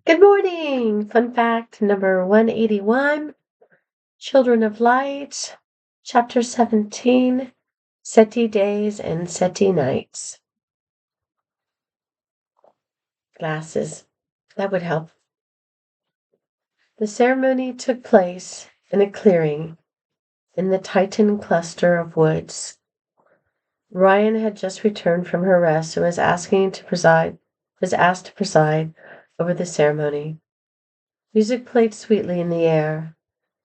Good morning! Fun fact number 181, Children of Light, Chapter 17, Ceti Days and Ceti Nights. Glasses. That would help. The ceremony took place in a clearing in the Titan cluster of woods. Ryan had just returned from her rest and was asked to preside over the ceremony. Music played sweetly in the air.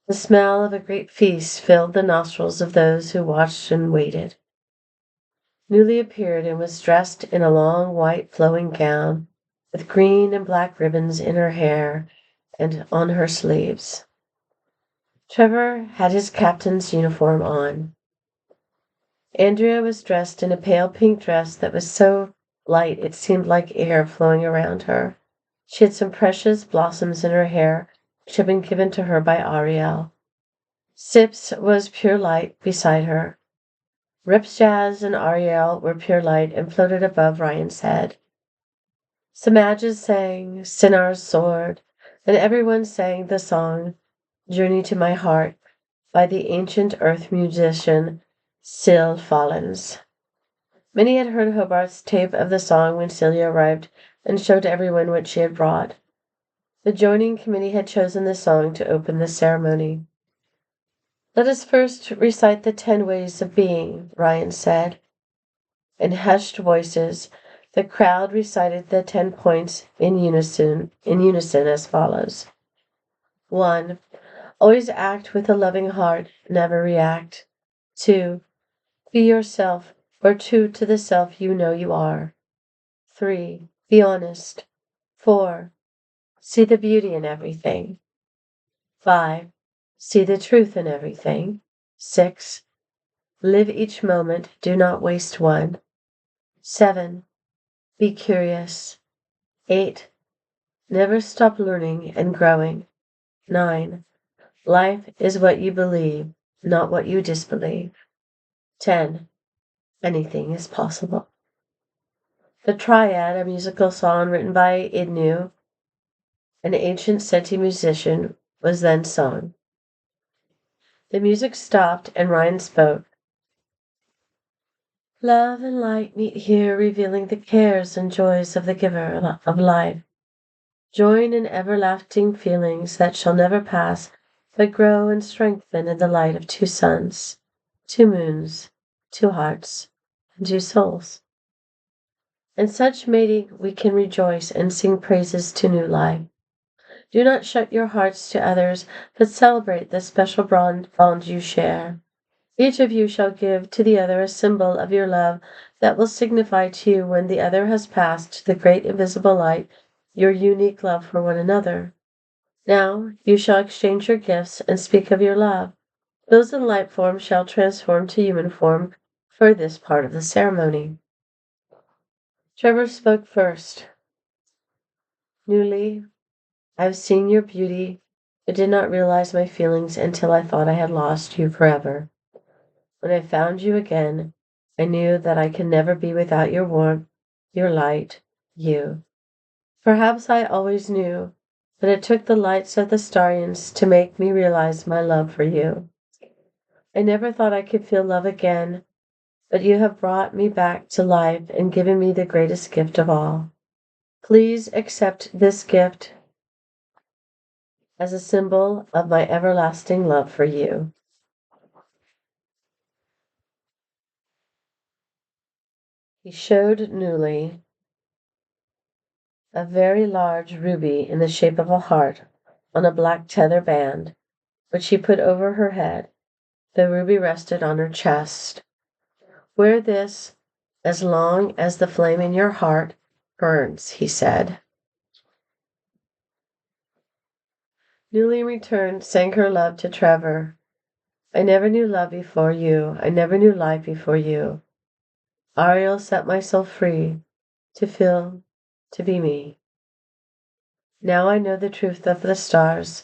The smell of a great feast filled the nostrils of those who watched and waited. Newly appeared and was dressed in a long white flowing gown, with green and black ribbons in her hair and on her sleeves. Trevor had his captain's uniform on. Andrea was dressed in a pale pink dress that was so light it seemed like air flowing around her. She had some precious blossoms in her hair, which had been given to her by Ariel. Sips was pure light beside her. Ripsjaz and Ariel were pure light and floated above Ryan's head. Samajs sang Sinar's Sword, and everyone sang the song Journey to My Heart by the ancient earth musician Sil Fallens. Many had heard Hobart's tape of the song when Celia arrived and showed everyone what she had brought. The joining committee had chosen the song to open the ceremony. "Let us first recite the 10 ways of being," Ryan said. In hushed voices, the crowd recited the 10 points in unison as follows. 1. Always act with a loving heart, never react. 2. Be yourself, or true to the self you know you are. 3. Be honest. 4. See the beauty in everything. 5. See the truth in everything. 6. Live each moment, do not waste one. 7. Be curious. 8. Never stop learning and growing. 9. Life is what you believe, not what you disbelieve. 10. Anything is possible. The Triad, a musical song written by Idnu, an ancient Ceti musician, was then sung. The music stopped and Ryan spoke. Love and light meet here, revealing the cares and joys of the giver of life. Join in everlasting feelings that shall never pass, but grow and strengthen in the light of 2 suns, 2 moons, 2 hearts, and 2 souls. In such mating we can rejoice and sing praises to new life. Do not shut your hearts to others, but celebrate the special bond you share. Each of you shall give to the other a symbol of your love that will signify to you when the other has passed to the great invisible light your unique love for one another. Now you shall exchange your gifts and speak of your love. Those in light form shall transform to human form for this part of the ceremony. Trevor spoke first. Newly, I've seen your beauty, but did not realize my feelings until I thought I had lost you forever. When I found you again, I knew that I could never be without your warmth, your light, you. Perhaps I always knew, but it took the lights of the Starians to make me realize my love for you. I never thought I could feel love again, but you have brought me back to life and given me the greatest gift of all. Please accept this gift as a symbol of my everlasting love for you. He showed Newly a very large ruby in the shape of a heart on a black tether band, which she put over her head. The ruby rested on her chest. Wear this as long as the flame in your heart burns, he said. Newly in return sang her love to Trevor. I never knew love before you. I never knew life before you. Ariel set my soul free to feel, to be me. Now I know the truth of the stars.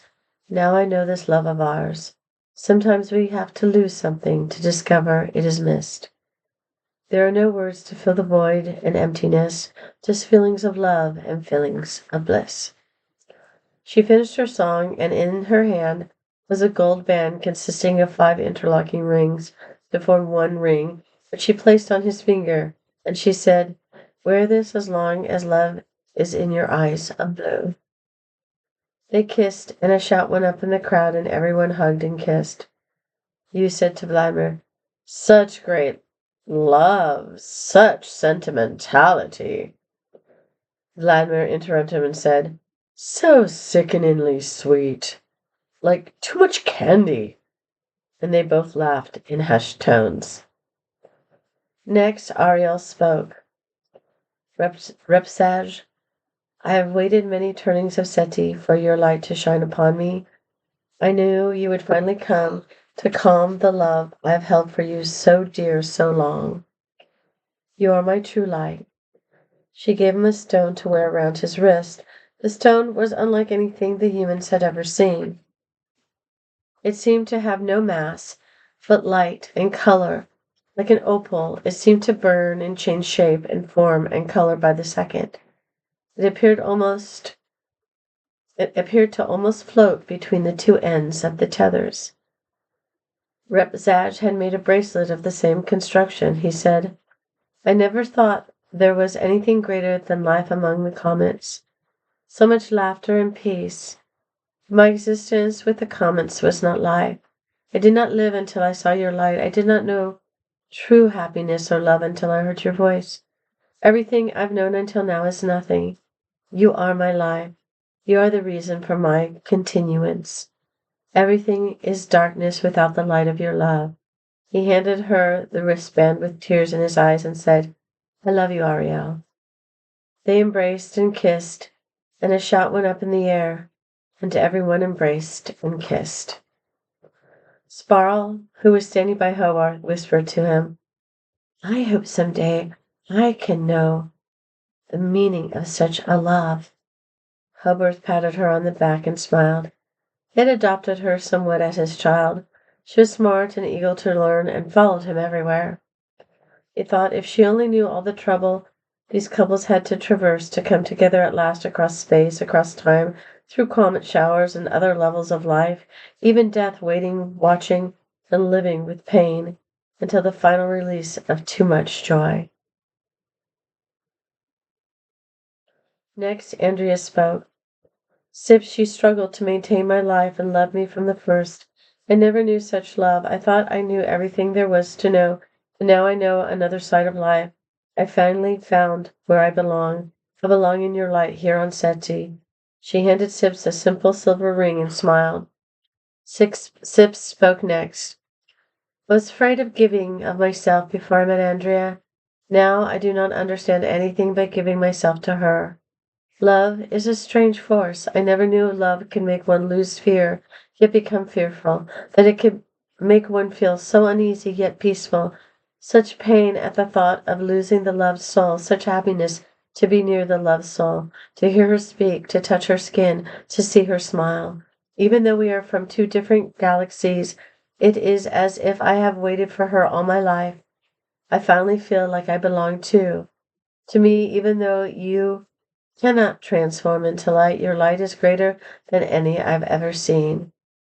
Now I know this love of ours. Sometimes we have to lose something to discover it is missed. There are no words to fill the void and emptiness, just feelings of love and feelings of bliss. She finished her song, and in her hand was a gold band consisting of 5 interlocking rings to form one ring, which she placed on his finger, and she said, "Wear this as long as love is in your eyes of blue." They kissed, and a shout went up in the crowd, and everyone hugged and kissed. You said to Vladimir, "Such great love, such sentimentality." Vladimir interrupted him and said, "So sickeningly sweet, like too much candy." And they both laughed in hushed tones. Next, Ariel spoke. "Repsage, I have waited many turnings of Ceti for your light to shine upon me. I knew you would finally come to calm the love I have held for you so dear so long. You are my true light." She gave him a stone to wear around his wrist. The stone was unlike anything the humans had ever seen. It seemed to have no mass, but light and color. Like an opal, it seemed to burn and change shape and form and color by the second. It appeared to almost float between the two ends of the tethers. Repzaj had made a bracelet of the same construction. He said, "I never thought there was anything greater than life among the comets. So much laughter and peace. My existence with the comets was not life. I did not live until I saw your light. I did not know true happiness or love until I heard your voice. Everything I've known until now is nothing. You are my life. You are the reason for my continuance. Everything is darkness without the light of your love." He handed her the wristband with tears in his eyes and said, "I love you, Ariel." They embraced and kissed, and a shout went up in the air, and everyone embraced and kissed. Sparl, who was standing by Hobart, whispered to him, "I hope someday I can know the meaning of such a love." Hobart patted her on the back and smiled. He had adopted her somewhat as his child. She was smart and eager to learn and followed him everywhere. He thought if she only knew all the trouble these couples had to traverse to come together at last across space, across time, through comet showers and other levels of life, even death, waiting, watching, and living with pain, until the final release of too much joy. Next, Andrea spoke. "Sip, she struggled to maintain my life and loved me from the first. I never knew such love. I thought I knew everything there was to know, and now I know another side of life. I finally found where I belong. I belong in your light here on Ceti." She handed Sips a simple silver ring and smiled. Sips spoke next. "I was afraid of giving of myself before I met Andrea. Now I do not understand anything but giving myself to her. Love is a strange force. I never knew love could make one lose fear, yet become fearful, that it could make one feel so uneasy, yet peaceful. Such pain at the thought of losing the loved soul, such happiness to be near the loved soul, to hear her speak, to touch her skin, to see her smile. Even though we are from two different galaxies, it is as if I have waited for her all my life. I finally feel like I belong too. To me, even though you cannot transform into light, your light is greater than any I've ever seen."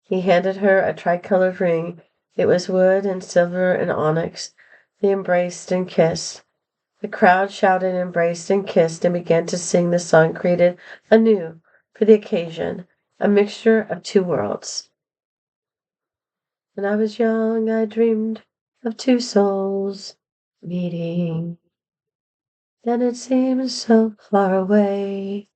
He handed her a tricolored ring. It was wood and silver and onyx. They embraced and kissed. The crowd shouted, embraced and kissed, and began to sing the song created anew for the occasion, a mixture of two worlds. "When I was young, I dreamed of two souls meeting. Then it seems so far away."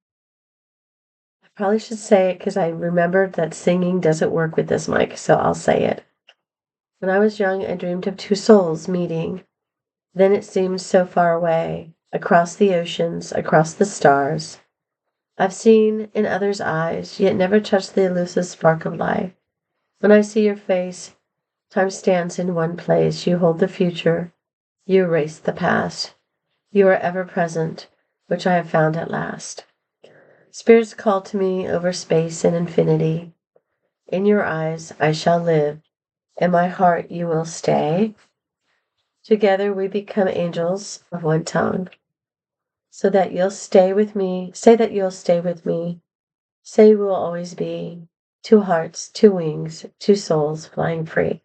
I probably should say it because I remembered that singing doesn't work with this mic, so I'll say it. "When I was young, I dreamed of two souls meeting. Then it seemed so far away, across the oceans, across the stars. I've seen in others' eyes, yet never touched the elusive spark of life. When I see your face, time stands in one place. You hold the future. You erase the past. You are ever present, which I have found at last. Spirits call to me over space and infinity. In your eyes I shall live. In my heart you will stay. Together we become angels of one tongue. So that you'll stay with me. Say that you'll stay with me. Say we will always be two hearts, two wings, two souls flying free.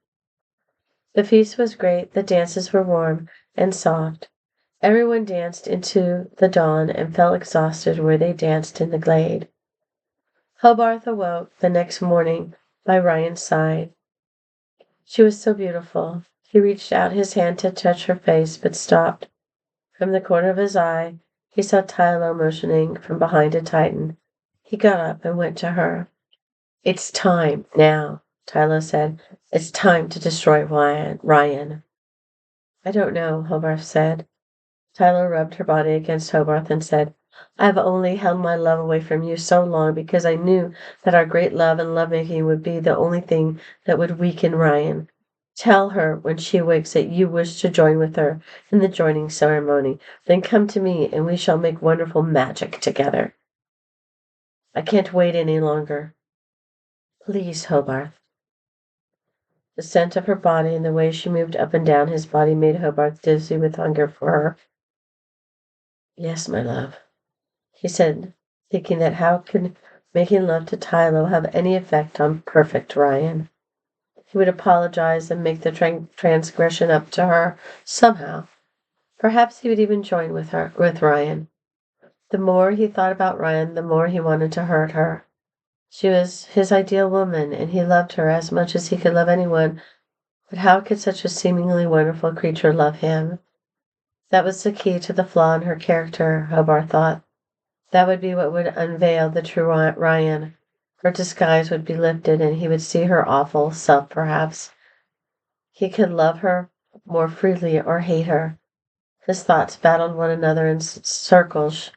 The feast was great, the dances were warm and soft. Everyone danced into the dawn and fell exhausted where they danced in the glade. Hobarth awoke the next morning by Ryan's side. She was so beautiful. He reached out his hand to touch her face, but stopped. From the corner of his eye, he saw Tylo motioning from behind a Titan. He got up and went to her. "It's time, now," Tylo said. "It's time to destroy Ryan." "I don't know," Hobarth said. Tylo rubbed her body against Hobarth and said, "I have only held my love away from you so long because I knew that our great love and lovemaking would be the only thing that would weaken Ryan. Tell her when she wakes that you wish to join with her in the joining ceremony. Then come to me and we shall make wonderful magic together. I can't wait any longer. Please, Hobarth." The scent of her body and the way she moved up and down his body made Hobarth dizzy with hunger for her. "Yes, my love," he said, thinking that how could making love to Tylo have any effect on perfect Ryan? He would apologize and make the transgression up to her somehow. Perhaps he would even join with Ryan. The more he thought about Ryan, the more he wanted to hurt her. She was his ideal woman, and he loved her as much as he could love anyone. But how could such a seemingly wonderful creature love him? That was the key to the flaw in her character, Hobarth thought. That would be what would unveil the true Ryan. Her disguise would be lifted, and he would see her awful self, perhaps. He could love her more freely or hate her. His thoughts battled one another in circles.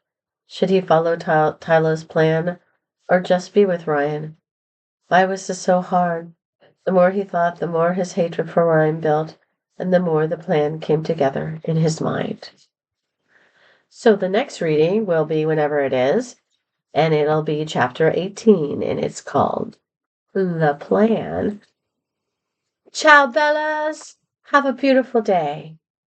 Should he follow Tylo's plan, or just be with Ryan? Why was this so hard? The more he thought, the more his hatred for Ryan built, and the more the plan came together in his mind. So the next reading will be whenever it is, and it'll be chapter 18, and it's called The Plan. Ciao, Bellas! Have a beautiful day.